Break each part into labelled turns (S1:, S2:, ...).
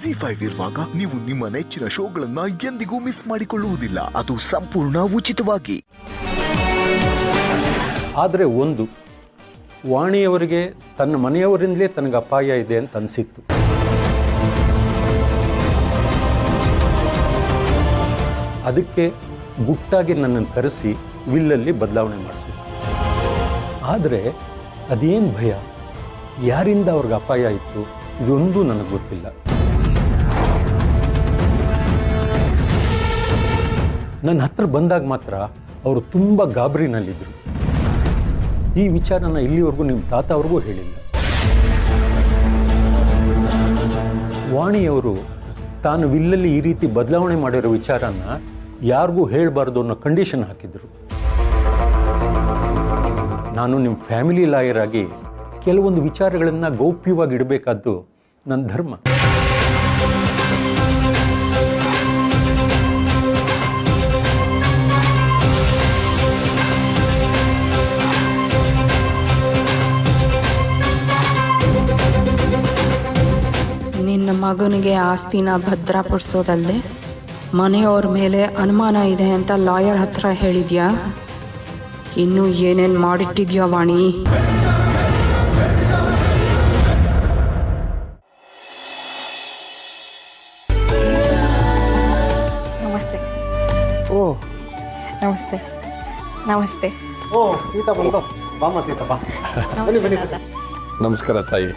S1: ZEE5 ಇರುವಾಗ ನೀವು ನಿಮ್ಮ ನೆಚ್ಚಿನ ಶೋಗಳನ್ನ ಎಂದಿಗೂ ಮಿಸ್ ಮಾಡಿಕೊಳ್ಳುವುದಿಲ್ಲ. ಅದು ಸಂಪೂರ್ಣ ಉಚಿತವಾಗಿ.
S2: ಆದರೆ ಒಂದು ವಾಣಿಯವರಿಗೆ ತನ್ನ ಮನೆಯವರಿಂದಲೇ ತನಗೆ ಅಪಾಯ ಇದೆ ಅಂತ ಅನಿಸಿತ್ತು. ಅದಕ್ಕೆ ಗುಟ್ಟಾಗಿ ನನ್ನನ್ನು ಕರೆಸಿ ವಿಲ್ಲಲ್ಲಿ ಬದಲಾವಣೆ ಮಾಡಿಸಿದ್ರು. ಆದರೆ ಅದೇನು ಭಯ, ಯಾರಿಂದ ಅವ್ರಿಗೆ ಅಪಾಯ ಇತ್ತು, ಇದೊಂದು ನನಗೆ ಗೊತ್ತಿಲ್ಲ. ನನ್ನ ಹತ್ರ ಬಂದಾಗ ಮಾತ್ರ ಅವರು ತುಂಬ ಗಾಬರಿನಲ್ಲಿದ್ದರು. ಈ ವಿಚಾರನ ಇಲ್ಲಿವರೆಗೂ ನಿಮ್ಮ ತಾತ ಅವ್ರಿಗೂ ಹೇಳಿಲ್ಲ. ವಾಣಿಯವರು ತಾನು ವಿಲ್ಲಲ್ಲಿ ಈ ರೀತಿ ಬದಲಾವಣೆ ಮಾಡಿರೋ ವಿಚಾರನ ಯಾರಿಗೂ ಹೇಳಬಾರ್ದು ಅನ್ನೋ ಕಂಡೀಷನ್ ಹಾಕಿದ್ರು. ನಾನು ನಿಮ್ಮ ಫ್ಯಾಮಿಲಿ ಲಾಯರ್ ಆಗಿ ಕೆಲವೊಂದು ವಿಚಾರಗಳನ್ನು ಗೌಪ್ಯವಾಗಿ ಇಡಬೇಕಾದ್ದು ನನ್ನ ಧರ್ಮ.
S3: ನಿನ್ನ ಮಗನಿಗೆ ಆಸ್ತಿನ ಭದ್ರಪಡಿಸೋದಲ್ಲದೆ ಮನೆಯವ್ರ ಮೇಲೆ ಅನುಮಾನ ಇದೆ ಅಂತ ಲಾಯರ್ ಹತ್ರ ಹೇಳಿದ್ಯಾ? ಇನ್ನೂ ಏನೇನು ಮಾಡಿಟ್ಟಿದ್ಯಾ ವಾಣಿ?
S4: ನಮಸ್ತೆ. ಓ ನಮಸ್ತೆ. ನಮಸ್ತೆ.
S5: ಓ ಸೀತಾ ಬಂದು ಬಾಮ ಸೀತಾ ಬಾ. ಬನ್ನಿ ಬನ್ನಿ. ನಮಸ್ಕಾರ ತಾಯಿ.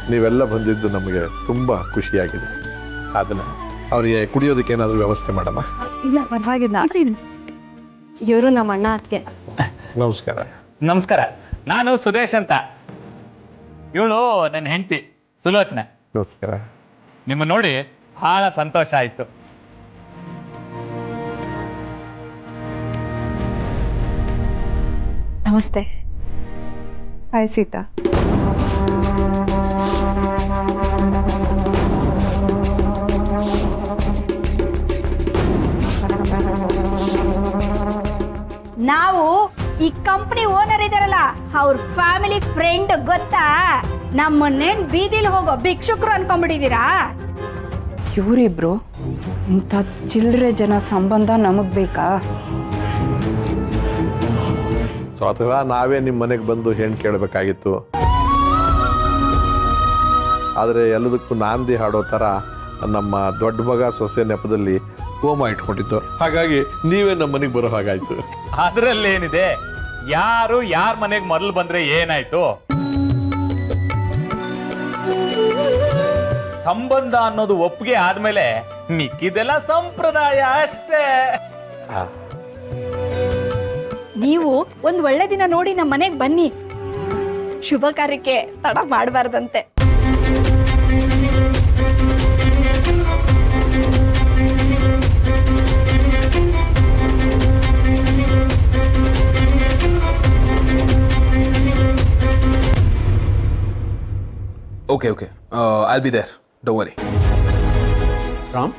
S5: ನೀವೆಲ್ಲ ಬಂದಿದ್ದು ನಮಗೆ ತುಂಬ ಖುಷಿಯಾಗಿದೆ. ಅದನ್ನು ಅವರಿಗೆ ಕುಡಿಯೋದಕ್ಕೆ ಏನಾದರೂ ವ್ಯವಸ್ಥೆ ಮಾಡಮ್ಮ.
S4: ಇಲ್ಲ ಪರವಾಗಿಲ್ಲ. ಇವರು ನಮ್ಮ ಅಣ್ಣ ಅತ್ತೆ.
S5: ನಮಸ್ಕಾರ.
S6: ನಮಸ್ಕಾರ. ನಾನು ಸುದೇಶ್ ಅಂತ. ಇವಳು ನನ್ನ ಹೆಂಡತಿ ಸುಲೋಚನೆ.
S5: ನಮಸ್ಕಾರ.
S6: ನಿಮ್ಮ ನೋಡಿ ಬಹಳ ಸಂತೋಷ ಆಯಿತು.
S4: ನಮಸ್ತೆ.
S3: ಹಾಯ್ ಸೀತಾ.
S7: ನಾವು ಈ ಕಂಪ್ನಿ ಓನರ್ ಇದಾರಲ್ಲ ಅವ್ರ ಫ್ಯಾಮಿಲಿ ಫ್ರೆಂಡ್ ಗೊತ್ತಾ? ನಮ್ಮನ್ನೇನ್ ಬೀದಿಲಿ ಹೋಗೋ ಭಿಕ್ಷುಕರು ಅನ್ಕೊಂಡ್ಬಿಟ್ಟಿದೀರಾ?
S3: ಇವರಿಬ್ರು ಇಂಥ ಚಿಲ್ಲರೆ ಜನ ಸಂಬಂಧ ನಮಗ್ ಬೇಕಾ?
S5: ಸೊ ಅಥವಾ ನಾವೇ ನಿಮ್ಮ ಮನೆಗೆ ಬಂದು ಹೆಣ್ಣು ಕೇಳಬೇಕಾಗಿತ್ತು. ಆದರೆ ಎಲ್ಲದಕ್ಕೂ ನಾಂದಿ ಹಾಡೋ ಥರ ನಮ್ಮ ದೊಡ್ಡ ಮಗ ಸೊಸೆ ನೆಪದಲ್ಲಿ ಹೋಮ ಇಟ್ಕೊಂಡಿತ್ತು. ಹಾಗಾಗಿ ನೀವೇ ನಮ್ಮ ಮನೆಗೆ ಬರೋ ಹಾಗಾಯ್ತು.
S6: ಅದರಲ್ಲೇನಿದೆ, ಯಾರು ಯಾರ ಮನೆಗೆ ಮೊದಲು ಬಂದ್ರೆ ಏನಾಯ್ತು? ಸಂಬಂಧ ಅನ್ನೋದು ಒಪ್ಪಿಗೆ ಆದ್ಮೇಲೆ ಮಿಕ್ಕಿದೆಲ್ಲ ಸಂಪ್ರದಾಯ ಅಷ್ಟೇ.
S7: ನೀವು ಒಂದ್ ಒಳ್ಳೆ ದಿನ ನೋಡಿ ನಮ್ಮ ಮನೆಗ್ ಬನ್ನಿ. ಶುಭ ಕಾರ್ಯಕ್ಕೆ ತಡ ಮಾಡಬಾರ್ದಂತೆ.
S8: Okay. I'll be there. Don't worry.
S2: Ram,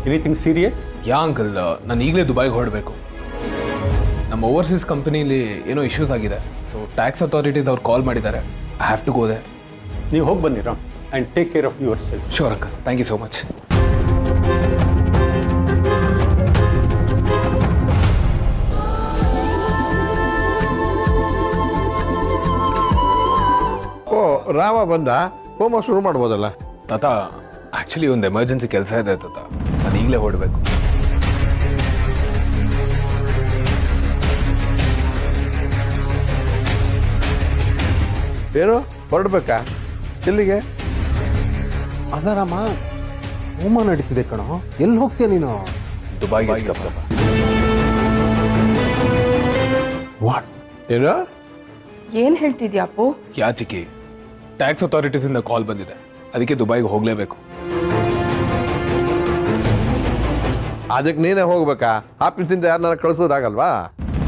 S2: anything serious?
S8: Yeah uncle, ನಾನು ಈಗಲೇ ದುಬೈಗೆ ಹೊರಡಬೇಕು. ನಮ್ಮ ಓವರ್ಸೀಸ್ ಕಂಪನಿಲಿ ಏನೋ ಇಶ್ಯೂಸ್ ಆಗಿದೆ. ಸೊ ಟ್ಯಾಕ್ಸ್ ಅಥಾರಿಟೀಸ್ ಅವ್ರು ಕಾಲ್ ಮಾಡಿದ್ದಾರೆ. I have to go there.
S2: ನೀವು ಹೋಗಿ ಬನ್ನಿ Ram, and take care of yourself.
S8: Sure uncle, thank you so much.
S5: ಓ ರಾಮ ಬಂದ, ಹೋಮ ಶುರು ಮಾಡ್ಬೋದಲ್ಲ?
S8: ತಾತ, ಆ್ಯಕ್ಚುಲಿ ಒಂದು ಎಮರ್ಜೆನ್ಸಿ ಕೆಲಸ ಇದೆ ತಾತ, ನಾನು ಈಗಲೇ ಹೊರಡಬೇಕು.
S5: ಏನು ಹೊರಡ್ಬೇಕಾ? ಎಲ್ಲಿಗೆ?
S9: ಅದರಾಮ ಹೋಮ ನಡೀತಿದೆ ಕಣೋ. ಎಲ್ಲಿ ಹೋಗ್ತೀಯ ನೀನು?
S8: ದುಬೈಗೆ.
S5: ವಾಟ್? ಏನು?
S3: ಏನ್ ಹೇಳ್ತಿದ್ಯಾ ಅಪ್ಪು?
S8: ಯಾಚಿಕಿ, ಟ್ಯಾಕ್ಸ್ ಅಥಾರಿಟೀಸಿಂದ ಕಾಲ್ ಬಂದಿದೆ, ಅದಕ್ಕೆ ದುಬೈಗೆ ಹೋಗಲೇಬೇಕು.
S5: ಅದಕ್ಕೆ ನೀನೇ ಹೋಗ್ಬೇಕಾ? ಆಫೀಸಿಂದ ಯಾರನ್ನ ಕಳಿಸೋದಾಗಲ್ವಾ?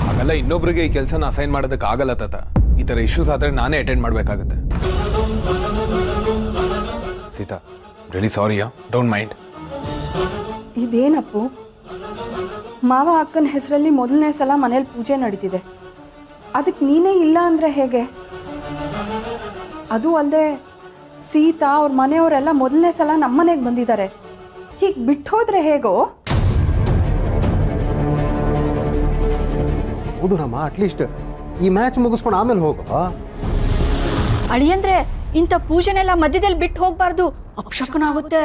S8: ಹಾಗಲ್ಲ, ಇನ್ನೊಬ್ರಿಗೆ ಈ ಕೆಲಸನ ಅಸೈನ್ ಮಾಡೋದಕ್ಕೆ ಆಗಲ್ಲ ತಾತ. ಈ ಥರ ಇಶ್ಯೂಸ್ ಆದರೆ ನಾನೇ ಅಟೆಂಡ್ ಮಾಡಬೇಕಾಗುತ್ತೆ. Sita, really sorry. Don't mind.
S3: ಇದೇನಪ್ಪು? ಮಾವ ಅಕ್ಕನ ಹೆಸರಲ್ಲಿ ಮೊದಲನೇ ಸಲ ಮನೇಲಿ ಪೂಜೆ ನಡೀತಿದೆ, ಅದಕ್ಕೆ ನೀನೇ ಇಲ್ಲ ಅಂದ್ರೆ ಹೇಗೆ? ಅದು ಅಲ್ಲದೆ ಸೀತಾ ಅವ್ರ ಮನೆಯವರೆಲ್ಲ ಮೊದಲನೇ ಸಲ ನಮ್ಮನೆಗೆ ಬಂದಿದ್ದಾರೆ. ಹೀಗೆ ಬಿಟ್ಟು ಹೋದ್ರೆ ಹೇಗೋ?
S9: ಹೌದು ರಾಮ, ಅಟ್ಲೀಸ್ಟ್ ಈ ಮ್ಯಾಚ್ ಮುಗಿಸ್ಕೊಂಡು ಆಮೇಲೆ ಹೋಗು.
S7: ಅಳಿಯಂದ್ರೆ ಇಂಥ ಪೂಜೆನೆಲ್ಲ ಮಧ್ಯದಲ್ಲಿ ಬಿಟ್ಟು ಹೋಗ್ಬಾರ್ದು, ಅಪಶಕುನ ಆಗುತ್ತೆ.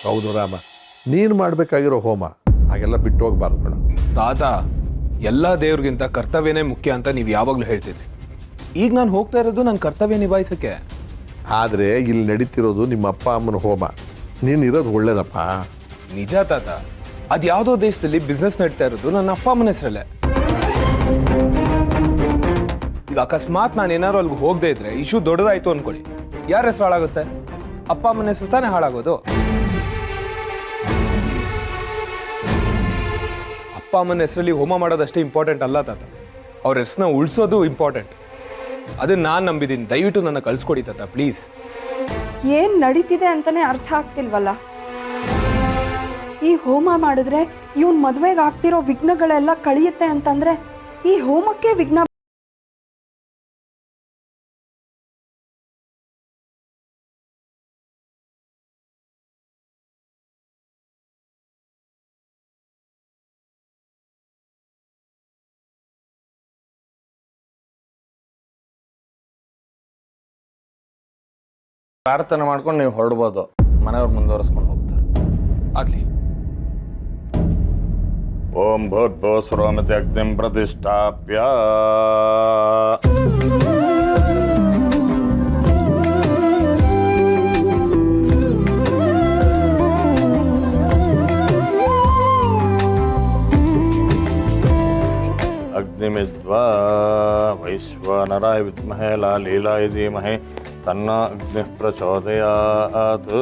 S5: ಹೌದು ರಾಮ, ನೀನು ಮಾಡಬೇಕಾಗಿರೋ ಹೋಮ ಹಾಗೆಲ್ಲ ಬಿಟ್ಟು ಹೋಗ್ಬಾರ್ದು ಕಣ.
S8: ತಾತ, ಎಲ್ಲ ದೇವ್ರಿಗಿಂತ ಕರ್ತವ್ಯನೇ ಮುಖ್ಯ ಅಂತ ನೀವು ಯಾವಾಗಲೂ ಹೇಳ್ತಿದ್ರಿ. ಈಗ ನಾನು ಹೋಗ್ತಾ ಇರೋದು ನನ್ನ ಕರ್ತವ್ಯ ನಿಭಾಯಿಸಕ್ಕೆ.
S5: ಆದರೆ ಇಲ್ಲಿ ನಡೀತಿರೋದು ನಿಮ್ಮ ಅಪ್ಪ ಅಮ್ಮನ ಹೋಮ. ನೀನು ಇರೋದು ಒಳ್ಳೇದಪ್ಪ.
S8: ನಿಜ ತಾತ, ಅದ್ಯಾವುದೋ ದೇಶದಲ್ಲಿ ಬಿಸ್ನೆಸ್ ನಡೀತಾ ಇರೋದು ನನ್ನ ಅಪ್ಪ ಅಮ್ಮನ ಹೆಸರಲ್ಲೇ. ಈಗ ಅಕಸ್ಮಾತ್ ನಾನು ಏನಾದ್ರು ಅಲ್ಲಿಗೆ ಹೋಗದೆ ಇದ್ರೆ ಇಶ್ಯೂ ದೊಡ್ಡದಾಯ್ತು ಅನ್ಕೊಳ್ಳಿ, ಯಾರ ಹೆಸರು ಹಾಳಾಗುತ್ತೆ? ಅಪ್ಪ ಅಮ್ಮನ ಹೆಸರು ತಾನೇ ಹಾಳಾಗೋದು. ಅಪ್ಪ ಅಮ್ಮನ ಹೆಸರಲ್ಲಿ ಹೋಮ ಮಾಡೋದಷ್ಟೇ ಇಂಪಾರ್ಟೆಂಟ್ ಅಲ್ಲ ತಾತ, ಅವ್ರ ಹೆಸರನ್ನ ಉಳಿಸೋದು ಇಂಪಾರ್ಟೆಂಟ್. ಅದನ್ನ ನಾನು ನಂಬಿದ್ದೀನಿ. ದಯವಿಟ್ಟು ನನ್ನ ಕಳ್ಸ್ಕೊಡಿ ತಾತ, ಪ್ಲೀಸ್.
S3: ಏನ್ ನಡೀತಿದೆ ಅಂತಾನೆ ಅರ್ಥ ಆಗ್ತಿಲ್ವಲ್ಲ. ಈ ಹೋಮ ಮಾಡಿದ್ರೆ ಇವನ್ ಮದ್ವೆಗೆ ಆಗ್ತಿರೋ ವಿಘ್ನಗಳೆಲ್ಲ ಕಳಿಯುತ್ತೆ ಅಂತಂದ್ರೆ ಈ ಹೋಮಕ್ಕೆ ವಿಘ್ನ.
S10: ಪ್ರಾರ್ಥನೆ ಮಾಡ್ಕೊಂಡು ನೀವು ಹೊರಡ್ಬೋದು, ಮನೆಯವ್ರು ಮುಂದುವರಿಸ್ಕೊಂಡು ಹೋಗ್ತಾರೆ.
S8: ಆಗ್ಲಿ.
S10: ಓಂ ಭೂರ್ಭುವಃ ಸ್ವರ್ಮಿತಿ ಅಗ್ನಿಂ ಪ್ರತಿಷ್ಠಾಪ್ಯ ಅಗ್ನಿಮಿದ್ವಾ ವೈಶ್ವಾನರಾಯ ವಿದ್ಮಹೇ ಲೀಲಾಯ ಧೀಮಹಿ ತನ್ನ ಅಗ್ನಿ ಪ್ರಚೋದಯಾತ್.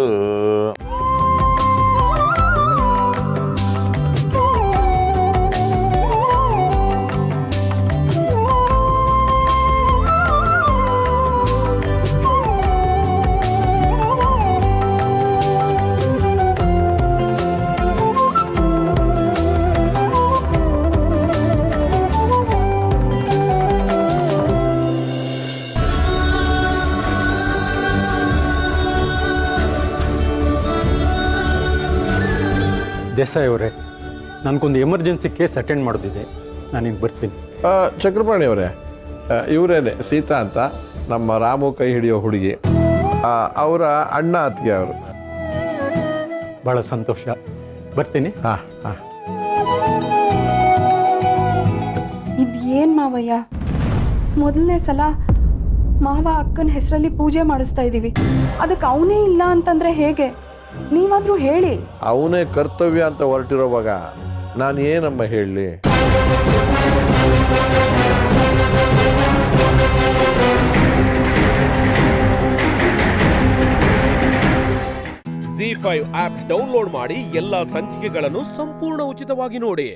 S2: ದೇಸಾಯಿ ಅವರೇ, ನನಗೊಂದು ಎಮರ್ಜೆನ್ಸಿ ಕೇಸ್ ಅಟೆಂಡ್ ಮಾಡೋದಿದೆ, ನಾನೀಗ ಬರ್ತೀನಿ.
S5: ಚಕ್ರಪಾಣಿ ಅವರೇ, ಇವರೇನೆ ಸೀತಾ ಅಂತ, ನಮ್ಮ ರಾಮು ಕೈ ಹಿಡಿಯೋ ಹುಡುಗಿ, ಅವರ ಅಣ್ಣ ಅತ್ತಿಗೆ ಅವರು.
S2: ಭಾಳ ಸಂತೋಷ, ಬರ್ತೀನಿ.
S5: ಹಾಂ ಹಾಂ.
S3: ಇದೇನ್ ಮಾವಯ್ಯ, ಮೊದಲನೇ ಸಲ ಮಾವ ಅಕ್ಕನ ಹೆಸರಲ್ಲಿ ಪೂಜೆ ಮಾಡಿಸ್ತಾ ಇದ್ದೀವಿ, ಅದಕ್ಕೆ ಅವನೇ ಇಲ್ಲ ಅಂತಂದ್ರೆ ಹೇಗೆ? ನೀವಾದ್ರೂ ಹೇಳಿ.
S5: ಅವನೇ ಕರ್ತವ್ಯ ಅಂತ ಹೊರಟಿರೋವಾಗ ನಾನು ಏನಮ್ಮ ಹೇಳಲಿ?
S11: ZEE5 ಆಪ್ ಡೌನ್ಲೋಡ್ ಮಾಡಿ ಎಲ್ಲಾ ಸಂಚಿಕೆಗಳನ್ನು ಸಂಪೂರ್ಣ ಉಚಿತವಾಗಿ ನೋಡಿ.